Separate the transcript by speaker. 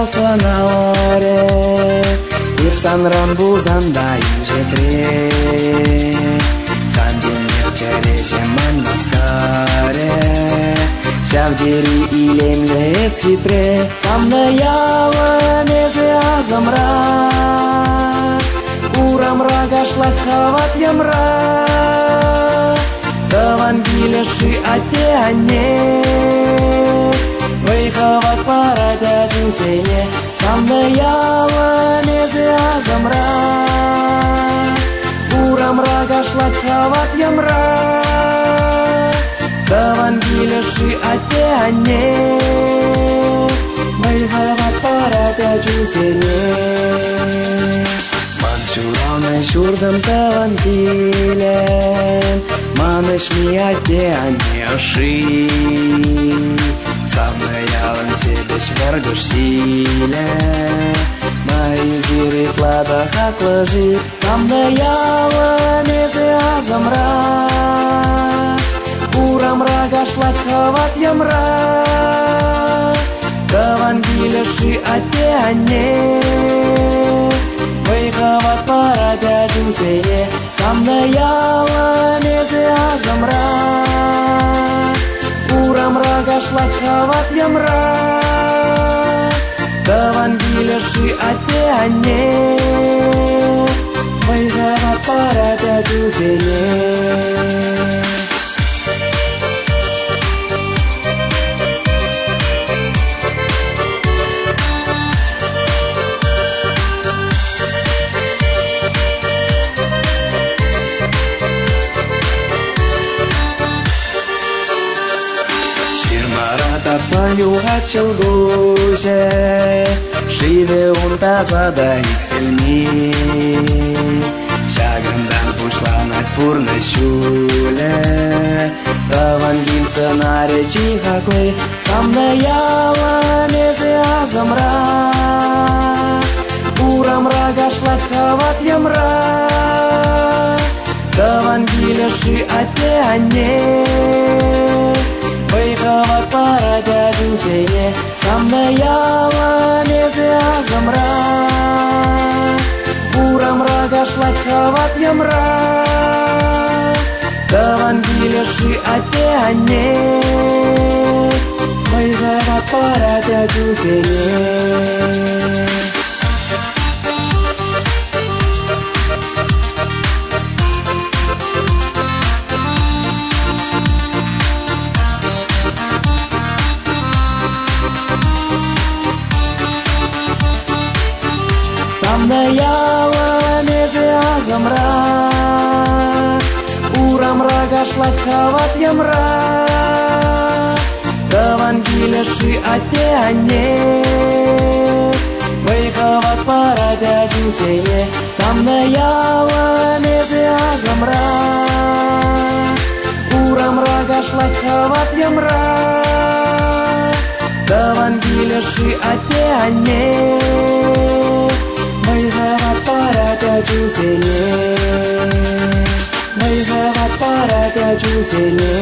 Speaker 1: остался на оре, и в Санран-Бузандай жетре. Цанденер чережеман маскаре, Шавдери илемле эсхитре, Самнаяла мезе азамра, Урамра гашлак хават ямра, Тавангилеши атеане, Вейхават парадя дюзене, Самнаяла мезе азамра, Урамра гашлак хават ямра, Тавангилеши атеане, Вейхават парадя дюзене. Манчураны шурдым тавангилен, Маныш мияте анеши, Самнаялын себеш варгыш силе, Мои зиры плада хаклажи, Самнаялын эзе азамра, Урамра гашлак хават ямра, Тавангилеши атеане, Вейхават парадя дюзене, Самнаяла мезе азамра, Урамра гашлак хават ямра, Тавангилеши атеане, Вейхават парадя дюзене. Tapsаю hachilguje, Шиве унтазада иксельми, Шагындан пушланат пурны шуле, Тавангил сценарий чихаклы, Самнаяла мезе азамра, Урамра гашлак хават ямра, Тавангилеши атеане, Вейхават парадя дюзене, Самнаяла мезе азамра, Урамра гашлак хават ямра, Тавангилеши атеане, Вейхават парадя дюзене. Самнаяла мезе азамра, Урамра гашлак хават ямра, Тавангилеши атеане, Вейхават парадя дюзене, Самнаяла мезе азамра, Урамра гашлак хават ямра, Тавангилеши атеане, Вейхават парадя дюзене, Вейхават парадя дюзене.